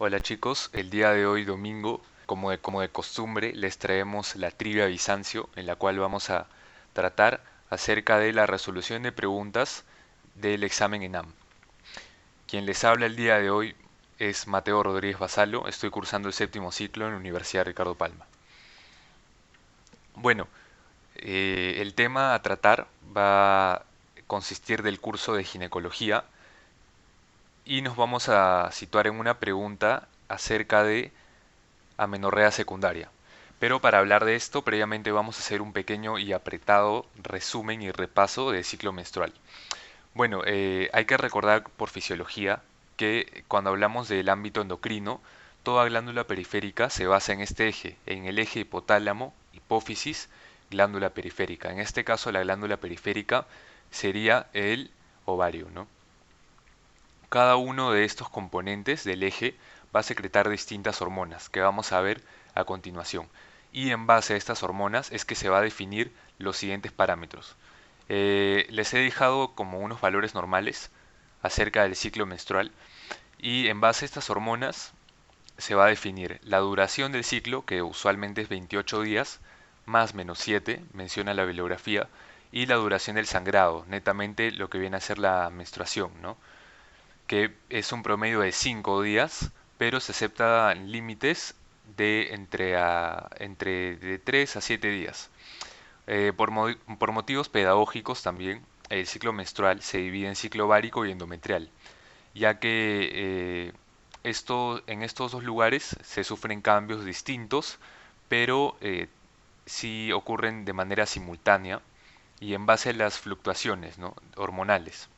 Hola chicos, el día de hoy domingo, como de costumbre, les traemos la trivia Bizancio, en la cual vamos a tratar acerca de la resolución de preguntas del examen ENAM. Quien les habla el día de hoy es Mateo Rodríguez Basalo, estoy cursando el séptimo ciclo en la Universidad Ricardo Palma. Bueno, el tema a tratar va a consistir del curso de ginecología y nos vamos a situar en una pregunta acerca de amenorrea secundaria. Pero para hablar de esto, previamente vamos a hacer un pequeño y apretado resumen y repaso del ciclo menstrual. Bueno, hay que recordar por fisiología que cuando hablamos del ámbito endocrino, toda glándula periférica se basa en este eje, en el eje hipotálamo, hipófisis, glándula periférica. En este caso, la glándula periférica sería el ovario, ¿no? Cada uno de estos componentes del eje va a secretar distintas hormonas que vamos a ver a continuación. Y en base a estas hormonas es que se va a definir los siguientes parámetros. Les he dejado como unos valores normales acerca del ciclo menstrual y en base a estas hormonas se va a definir la duración del ciclo, que usualmente es 28 días, más menos 7, menciona la bibliografía, y la duración del sangrado, netamente lo que viene a ser la menstruación, ¿no? Que es un promedio de 5 días, pero se aceptan límites de entre de 3 a 7 días. Por motivos pedagógicos también, el ciclo menstrual se divide en ciclo ovárico y endometrial, ya que en estos dos lugares se sufren cambios distintos, pero sí ocurren de manera simultánea y en base a las fluctuaciones, ¿no?, hormonales.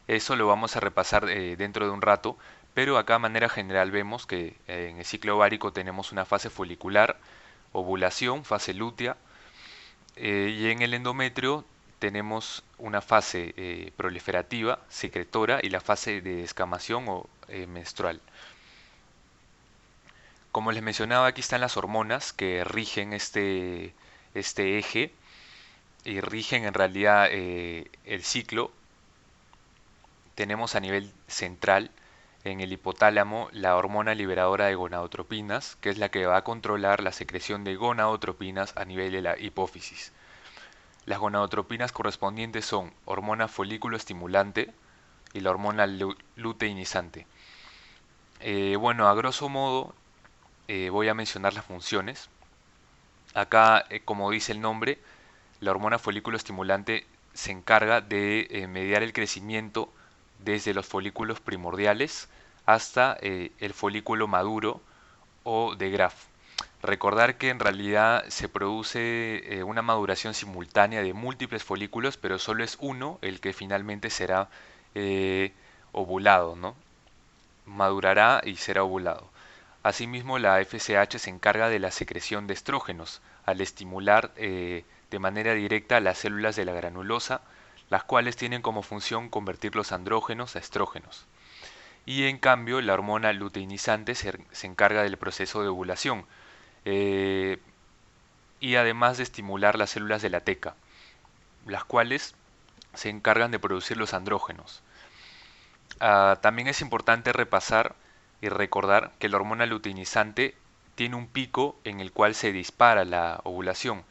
Eso lo vamos a repasar dentro de un rato, pero acá de manera general vemos que en el ciclo ovárico tenemos una fase folicular, ovulación, fase lútea, y en el endometrio tenemos una fase proliferativa, secretora y la fase de descamación o menstrual. Como les mencionaba, aquí están las hormonas que rigen este eje y rigen en realidad el ciclo. Tenemos a nivel central en el hipotálamo la hormona liberadora de gonadotropinas, que es la que va a controlar la secreción de gonadotropinas a nivel de la hipófisis. Las gonadotropinas correspondientes son hormona folículo estimulante y la hormona luteinizante. Bueno, a grosso modo voy a mencionar las funciones. Acá, como dice el nombre, la hormona folículo estimulante se encarga de mediar el crecimiento desde los folículos primordiales hasta el folículo maduro o de Graf. Recordar que en realidad se produce una maduración simultánea de múltiples folículos, pero solo es uno el que finalmente será eh, ovulado, ¿no? Madurará y será ovulado. Asimismo, la FSH se encarga de la secreción de estrógenos al estimular de manera directa las células de la granulosa, las cuales tienen como función convertir los andrógenos a estrógenos. Y en cambio, la hormona luteinizante se encarga del proceso de ovulación eh, y además de estimular las células de la teca, las cuales se encargan de producir los andrógenos. También es importante repasar y recordar que la hormona luteinizante tiene un pico en el cual se dispara la ovulación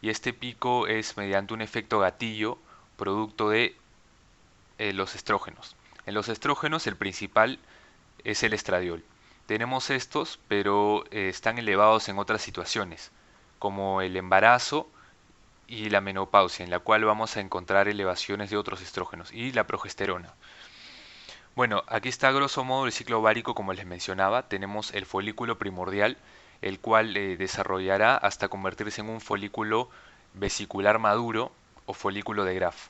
y este pico es mediante un efecto gatillo producto de los estrógenos. En los estrógenos el principal es el estradiol. Tenemos estos, pero están elevados en otras situaciones, como el embarazo y la menopausia, en la cual vamos a encontrar elevaciones de otros estrógenos y la progesterona. Bueno, aquí está a grosso modo el ciclo ovárico, como les mencionaba. Tenemos el folículo primordial, el cual desarrollará hasta convertirse en un folículo vesicular maduro o folículo de Graf.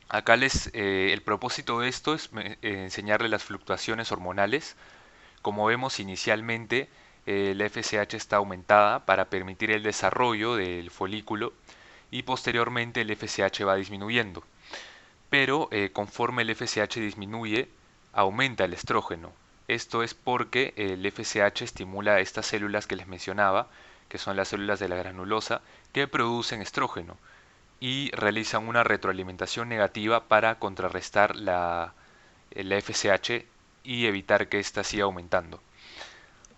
Acá el propósito de esto es enseñarle las fluctuaciones hormonales. Como vemos inicialmente, la FSH está aumentada para permitir el desarrollo del folículo y posteriormente el FSH va disminuyendo. Pero conforme el FSH disminuye, aumenta el estrógeno. Esto es porque el FSH estimula estas células que les mencionaba, que son las células de la granulosa, que producen estrógeno y realizan una retroalimentación negativa para contrarrestar la FSH y evitar que ésta siga aumentando.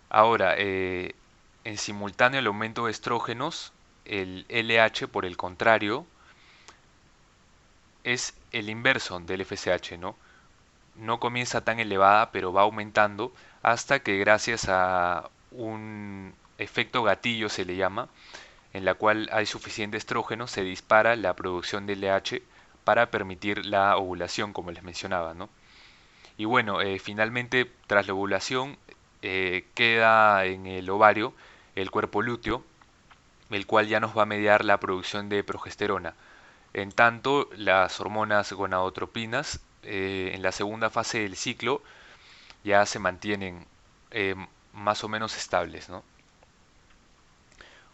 Ahora, en simultáneo al aumento de estrógenos, el LH, por el contrario, es el inverso del FSH, ¿no? No comienza tan elevada, pero va aumentando hasta que gracias a un efecto gatillo se le llama, en la cual hay suficiente estrógeno, se dispara la producción de LH para permitir la ovulación, como les mencionaba, ¿no? Y bueno, finalmente, tras la ovulación, queda en el ovario el cuerpo lúteo, el cual ya nos va a mediar la producción de progesterona. En tanto, las hormonas gonadotropinas en la segunda fase del ciclo ya se mantienen eh, más o menos estables, ¿no?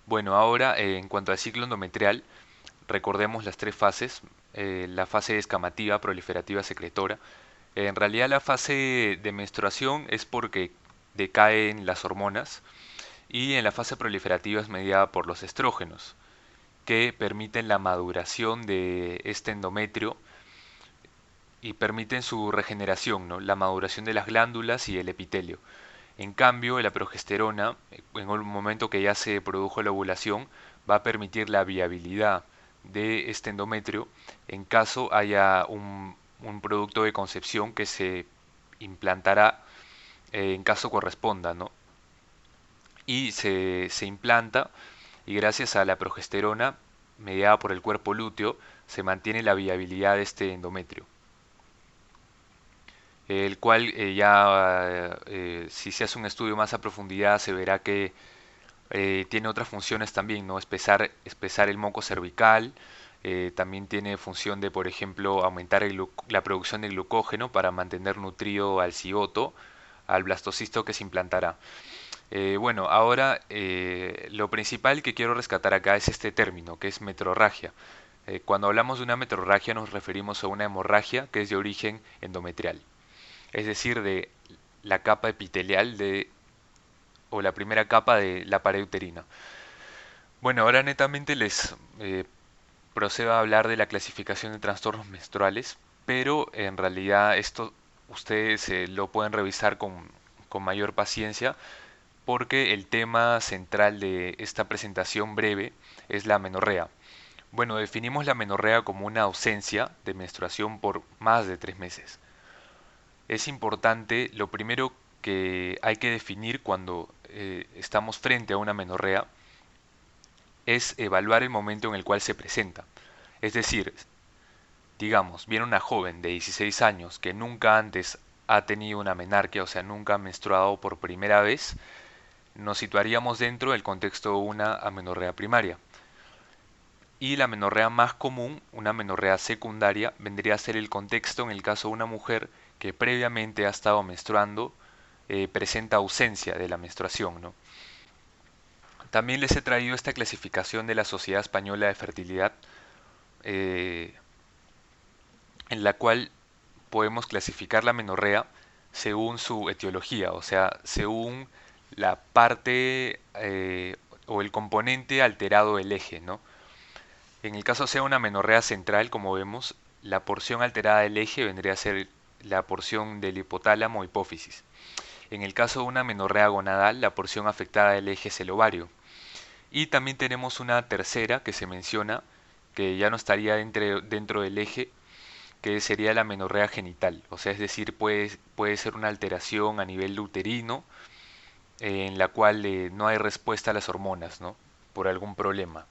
Bueno, ahora en cuanto al ciclo endometrial, recordemos las tres fases. La fase descamativa, proliferativa, secretora. En realidad la fase de menstruación es porque decaen las hormonas y en la fase proliferativa es mediada por los estrógenos, que permiten la maduración de este endometrio y permiten su regeneración, ¿no? La maduración de las glándulas y el epitelio. En cambio, la progesterona, en un momento que ya se produjo la ovulación, va a permitir la viabilidad de este endometrio en caso haya un producto de concepción que se implantará en caso corresponda, ¿no? Y se implanta y gracias a la progesterona mediada por el cuerpo lúteo se mantiene la viabilidad de este endometrio, el cual si se hace un estudio más a profundidad se verá que tiene otras funciones también, ¿no? Espesar el moco cervical, también tiene función de, por ejemplo, aumentar la producción de glucógeno para mantener nutrido al cigoto, al blastocisto que se implantará. Bueno, ahora lo principal que quiero rescatar acá es este término, que es metrorragia. Cuando hablamos de una metrorragia nos referimos a una hemorragia que es de origen endometrial, es decir, de la capa epitelial o la primera capa de la pared uterina. Bueno, ahora netamente les procedo a hablar de la clasificación de trastornos menstruales, pero en realidad esto ustedes lo pueden revisar con mayor paciencia porque el tema central de esta presentación breve es la menorrea. Bueno, definimos la menorrea como una ausencia de menstruación por más de 3 meses. Es importante, lo primero que hay que definir cuando estamos frente a una menorrea es evaluar el momento en el cual se presenta. Es decir, digamos, viene una joven de 16 años que nunca antes ha tenido una menarquia, o sea, nunca ha menstruado por primera vez, nos situaríamos dentro del contexto de una amenorrea primaria. Y la menorrea más común, una menorrea secundaria, vendría a ser el contexto en el caso de una mujer que previamente ha estado menstruando, presenta ausencia de la menstruación, ¿no? También les he traído esta clasificación de la Sociedad Española de Fertilidad, eh, en la cual podemos clasificar la menorrea según su etiología, o sea, según la parte o el componente alterado del eje, ¿no? En el caso sea una menorrea central, como vemos, la porción alterada del eje vendría a ser la porción del hipotálamo hipófisis. En el caso de una menorrea gonadal, la porción afectada del eje es el ovario. Y también tenemos una tercera que se menciona, que ya no estaría dentro del eje, que sería la menorrea genital. O sea, es decir, puede ser una alteración a nivel uterino en la cual no hay respuesta a las hormonas, ¿no? Por algún problema.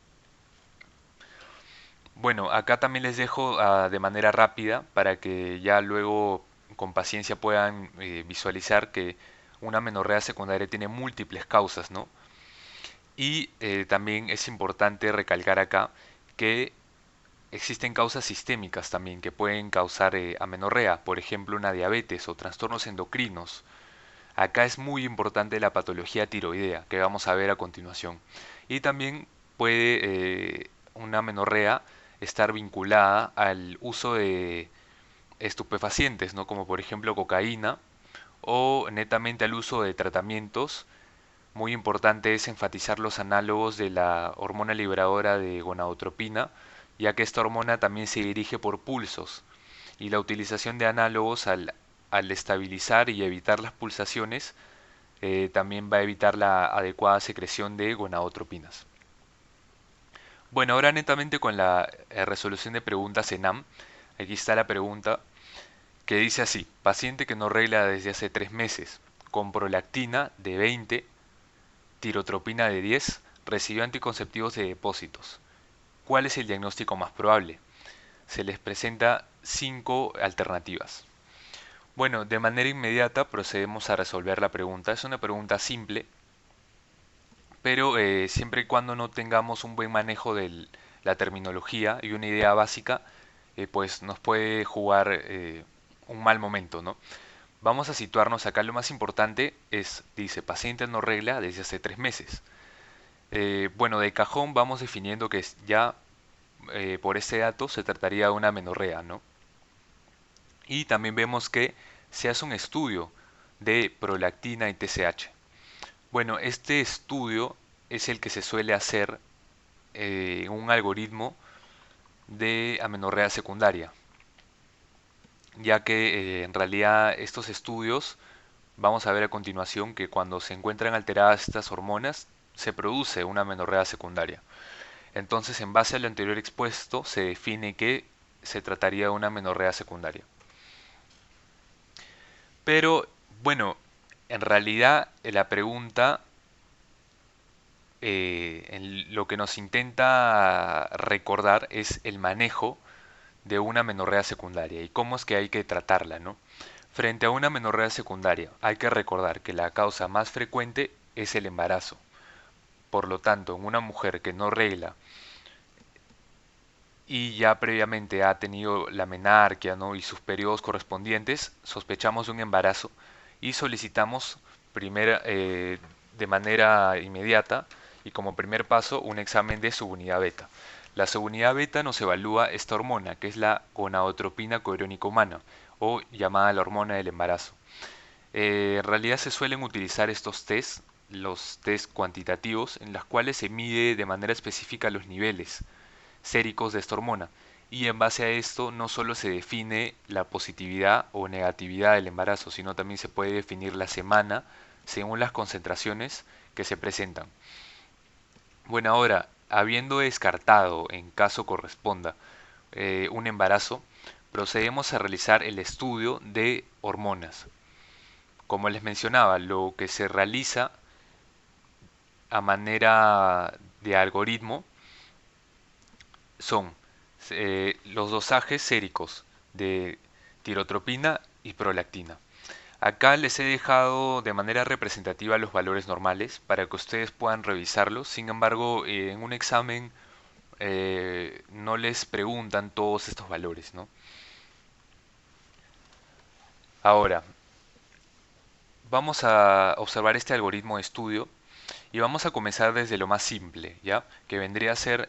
Bueno, acá también les dejo de manera rápida para que ya luego con paciencia puedan visualizar que una menorrea secundaria tiene múltiples causas, ¿no? Y también es importante recalcar acá que existen causas sistémicas también que pueden causar amenorrea, por ejemplo una diabetes o trastornos endocrinos. Acá es muy importante la patología tiroidea que vamos a ver a continuación. Y también puede una amenorrea estar vinculada al uso de estupefacientes, ¿no? Como por ejemplo cocaína o netamente al uso de tratamientos. Muy importante es enfatizar los análogos de la hormona liberadora de gonadotropina, ya que esta hormona también se dirige por pulsos y la utilización de análogos al al estabilizar y evitar las pulsaciones, también va a evitar la adecuada secreción de gonadotropinas. Bueno, ahora netamente con la resolución de preguntas ENAM, aquí está la pregunta que dice así: paciente que no regla desde hace 3 meses, con prolactina de 20, tirotropina de 10, recibió anticonceptivos de depósitos. ¿Cuál es el diagnóstico más probable? Se les presenta 5 alternativas. Bueno, de manera inmediata procedemos a resolver la pregunta. Es una pregunta simple, pero siempre y cuando no tengamos un buen manejo de la terminología y una idea básica, pues nos puede jugar un mal momento, ¿no? Vamos a situarnos acá. Lo más importante es, dice, paciente no regla desde hace 3 meses. Bueno, de cajón vamos definiendo que ya por este dato se trataría de una menorrea, ¿no? Y también vemos que se hace un estudio de prolactina y TSH. Bueno, este estudio es el que se suele hacer en un algoritmo de amenorrea secundaria, ya que en realidad estos estudios, vamos a ver a continuación que cuando se encuentran alteradas estas hormonas, se produce una amenorrea secundaria. Entonces, en base a lo anterior expuesto, se define que se trataría de una amenorrea secundaria. Pero, bueno, en realidad la pregunta lo que nos intenta recordar es el manejo de una menorrea secundaria y cómo es que hay que tratarla, ¿no? Frente a una menorrea secundaria, hay que recordar que la causa más frecuente es el embarazo. Por lo tanto, en una mujer que no regla y ya previamente ha tenido la menarquia, ¿no?, y sus periodos correspondientes, sospechamos de un embarazo y solicitamos de manera inmediata y como primer paso un examen de subunidad beta. La subunidad beta nos evalúa esta hormona, que es la gonadotropina coriónica humana, o llamada la hormona del embarazo. En realidad se suelen utilizar estos test, los test cuantitativos, en los cuales se mide de manera específica los niveles séricos de esta hormona. Y en base a esto no solo se define la positividad o negatividad del embarazo, sino también se puede definir la semana según las concentraciones que se presentan. Bueno, ahora, habiendo descartado, en caso corresponda, un embarazo, procedemos a realizar el estudio de hormonas. Como les mencionaba, lo que se realiza a manera de algoritmo son los dosajes séricos de tirotropina y prolactina. Acá les he dejado de manera representativa los valores normales para que ustedes puedan revisarlos. Sin embargo, en un examen no les preguntan todos estos valores, ¿no? Ahora, vamos a observar este algoritmo de estudio y vamos a comenzar desde lo más simple, ¿ya? Que vendría a ser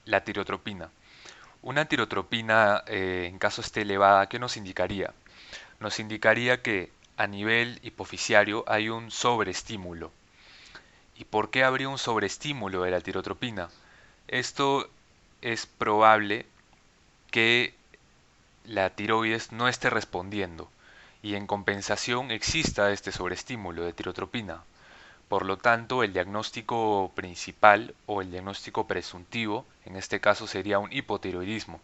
la tirotropina. Una tirotropina, en caso esté elevada, ¿qué nos indicaría? Nos indicaría que a nivel hipofisiario hay un sobreestímulo. ¿Y por qué habría un sobreestímulo de la tirotropina? Esto es probable que la tiroides no esté respondiendo y en compensación exista este sobreestímulo de tirotropina. Por lo tanto, el diagnóstico principal o el diagnóstico presuntivo en este caso sería un hipotiroidismo.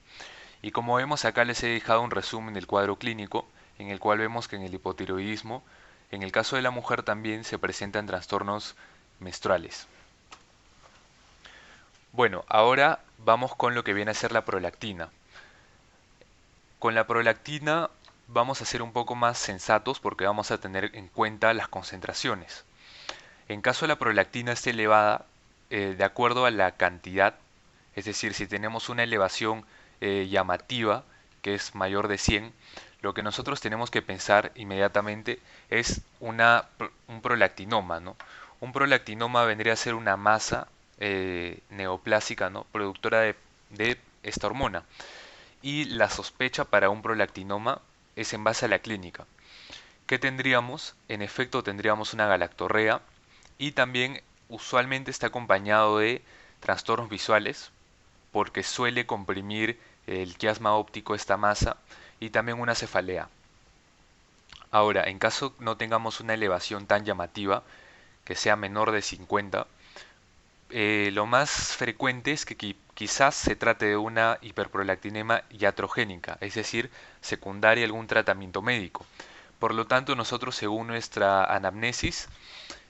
Y como vemos acá les he dejado un resumen del cuadro clínico en el cual vemos que en el hipotiroidismo, en el caso de la mujer también se presentan trastornos menstruales. Bueno, ahora vamos con lo que viene a ser la prolactina. Con la prolactina vamos a ser un poco más sensatos porque vamos a tener en cuenta las concentraciones. En caso de la prolactina esté elevada, de acuerdo a la cantidad, es decir, si tenemos una elevación llamativa, que es mayor de 100, lo que nosotros tenemos que pensar inmediatamente es un prolactinoma, ¿no? Un prolactinoma vendría a ser una masa neoplásica, ¿no?, productora de esta hormona. Y la sospecha para un prolactinoma es en base a la clínica. ¿Qué tendríamos? En efecto tendríamos una galactorrea y también usualmente está acompañado de trastornos visuales porque suele comprimir el quiasma óptico esta masa y también una cefalea. Ahora, en caso no tengamos una elevación tan llamativa, que sea menor de 50, lo más frecuente es que quizás se trate de una hiperprolactinema iatrogénica, es decir, secundaria a algún tratamiento médico. Por lo tanto, nosotros, según nuestra anamnesis,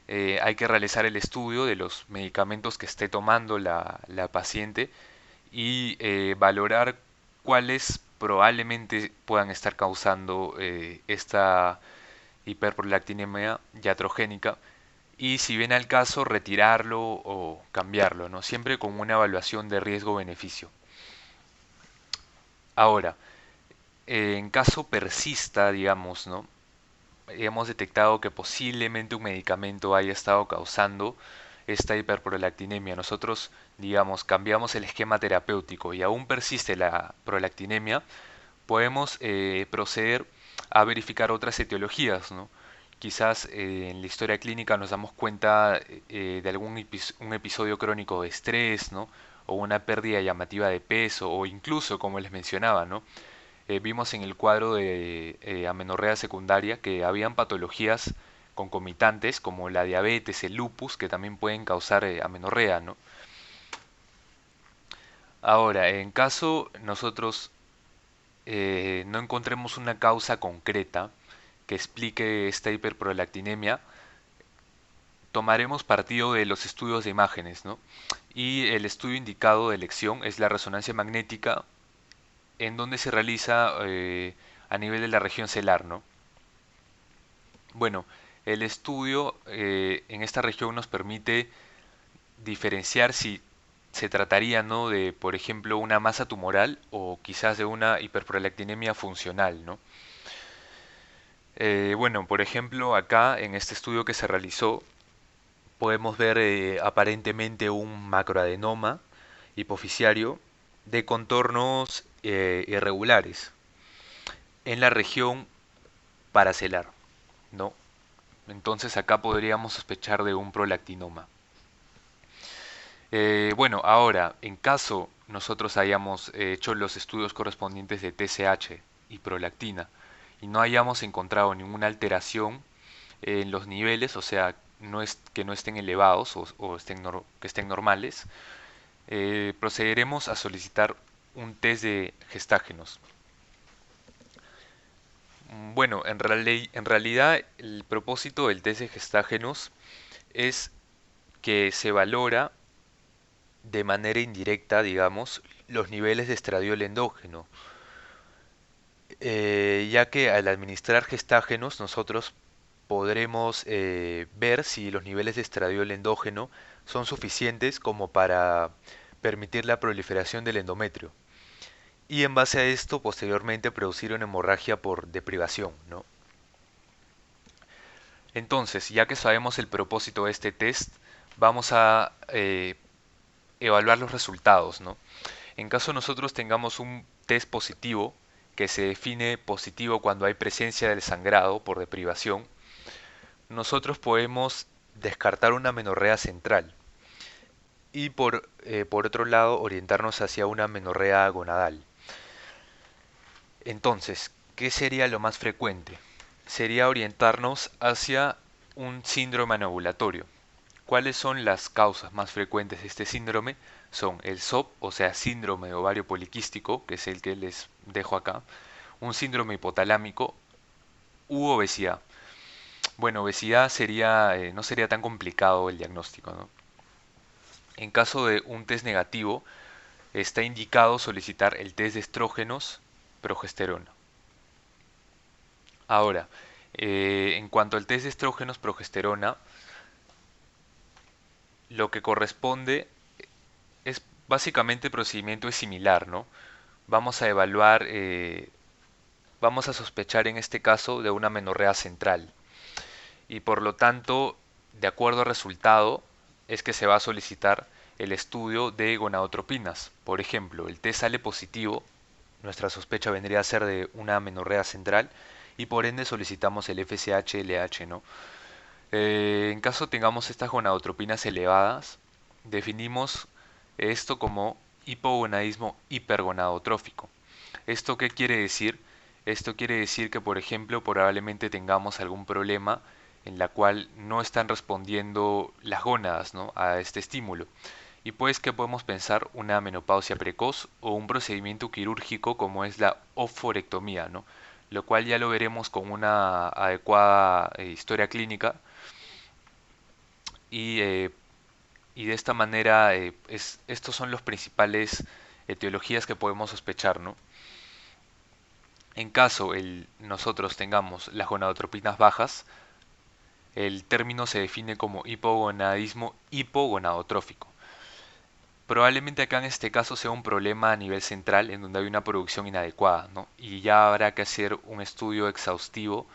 hay que realizar el estudio de los medicamentos que esté tomando la paciente y valorar cuáles probablemente puedan estar causando esta hiperprolactinemia iatrogénica y, si viene al caso, retirarlo o cambiarlo, ¿no? Siempre con una evaluación de riesgo-beneficio. Ahora, en caso persista, digamos, ¿no? Hemos detectado que posiblemente un medicamento haya estado causando esta hiperprolactinemia. Nosotros, digamos, cambiamos el esquema terapéutico y aún persiste la prolactinemia, podemos proceder a verificar otras etiologías, ¿no? Quizás en la historia clínica nos damos cuenta de algún un episodio crónico de estrés, ¿no? O una pérdida llamativa de peso, o incluso, como les mencionaba, ¿no? Vimos en el cuadro de amenorrea secundaria que habían patologías concomitantes como la diabetes, el lupus, que también pueden causar amenorrea, ¿no? Ahora, en caso nosotros no encontremos una causa concreta que explique esta hiperprolactinemia, tomaremos partido de los estudios de imágenes, ¿no? Y el estudio indicado de elección es la resonancia magnética, en donde se realiza a nivel de la región celar, ¿no? Bueno, el estudio en esta región nos permite diferenciar si se trataría, ¿no?, de, por ejemplo, una masa tumoral o quizás de una hiperprolactinemia funcional, ¿no? Bueno, por ejemplo, acá en este estudio que se realizó, podemos ver aparentemente un macroadenoma hipofisiario de contornos irregulares en la región paracelar, ¿no? Entonces acá podríamos sospechar de un prolactinoma. Bueno, ahora, en caso nosotros hayamos hecho los estudios correspondientes de TSH y prolactina y no hayamos encontrado ninguna alteración en los niveles, o sea, que no estén elevados o que estén normales, procederemos a solicitar un test de gestágenos. Bueno, en realidad el propósito del test de gestágenos es que se valora de manera indirecta, digamos, los niveles de estradiol endógeno, ya que al administrar gestágenos nosotros podremos ver si los niveles de estradiol endógeno son suficientes como para permitir la proliferación del endometrio. Y en base a esto, posteriormente producir una hemorragia por deprivación, ¿no? Entonces, ya que sabemos el propósito de este test, vamos a evaluar los resultados, ¿no? En caso nosotros tengamos un test positivo, que se define positivo cuando hay presencia del sangrado por deprivación, nosotros podemos descartar una menorrea central y por otro lado orientarnos hacia una menorrea gonadal. Entonces, ¿qué sería lo más frecuente? Sería orientarnos hacia un síndrome anovulatorio. ¿Cuáles son las causas más frecuentes de este síndrome? Son el SOP, o sea, síndrome de ovario poliquístico, que es el que les dejo acá, un síndrome hipotalámico u obesidad. Bueno, obesidad no sería tan complicado el diagnóstico, ¿no? En caso de un test negativo, está indicado solicitar el test de estrógenos, progesterona. Ahora, en cuanto al test de estrógenos, progesterona, lo que corresponde es básicamente el procedimiento es similar, ¿no? Vamos a evaluar, vamos a sospechar en este caso de una menorrea central y por lo tanto, de acuerdo al resultado, es que se va a solicitar el estudio de gonadotropinas. Por ejemplo, el test sale positivo, nuestra sospecha vendría a ser de una menorrea central y por ende solicitamos el FSH-LH, ¿no? En caso tengamos estas gonadotropinas elevadas, definimos esto como hipogonadismo hipergonadotrófico. ¿Esto qué quiere decir? Esto quiere decir que, por ejemplo, probablemente tengamos algún problema en la cual no están respondiendo las gónadas, ¿no?, a este estímulo. Y pues que podemos pensar una menopausia precoz o un procedimiento quirúrgico como es la oforectomía, ¿no? Lo cual ya lo veremos con una adecuada historia clínica y, eh, y de esta manera estos son los principales etiologías que podemos sospechar, ¿no? En caso nosotros tengamos las gonadotropinas bajas, el término se define como hipogonadismo hipogonadotrófico. Probablemente acá en este caso sea un problema a nivel central en donde hay una producción inadecuada, ¿no? Y ya habrá que hacer un estudio exhaustivo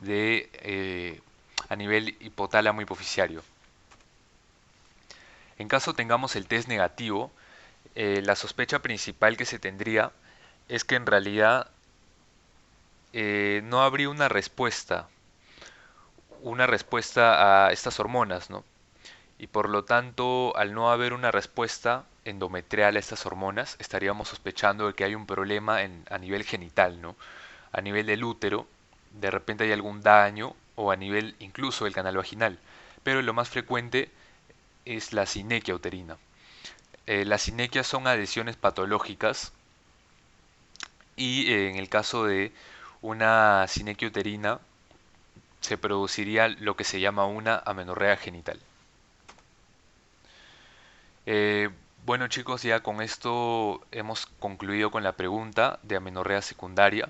a nivel hipotálamo hipoficiario. En caso tengamos el test negativo, la sospecha principal que se tendría es que en realidad no habría una respuesta a estas hormonas, ¿no? Y por lo tanto, al no haber una respuesta endometrial a estas hormonas, estaríamos sospechando de que hay un problema a nivel genital, ¿no? A nivel del útero, de repente hay algún daño o a nivel incluso del canal vaginal. Pero lo más frecuente es la sinequia uterina. Las sinequias son adhesiones patológicas y en el caso de una sinequia uterina se produciría lo que se llama una amenorrea genital. Eh, bueno chicos, ya con esto hemos concluido con la pregunta de amenorrea secundaria.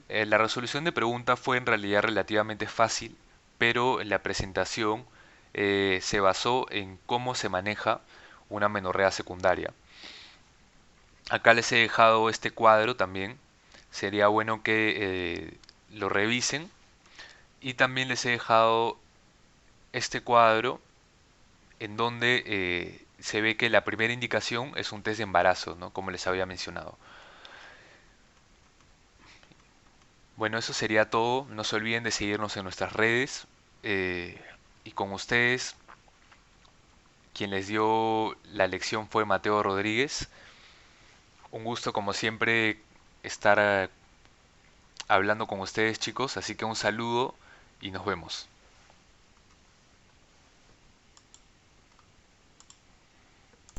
La resolución de pregunta fue en realidad relativamente fácil, pero la presentación se basó en cómo se maneja una amenorrea secundaria. Acá les he dejado este cuadro también. Sería bueno que lo revisen. Y también les he dejado este cuadro en donde se ve que la primera indicación es un test de embarazo, ¿no?, como les había mencionado. Bueno, eso sería todo. No se olviden de seguirnos en nuestras redes. eh, y con ustedes, quien les dio la lección fue Mateo Rodríguez. Un gusto, como siempre, estar hablando con ustedes, chicos. Así que un saludo y nos vemos.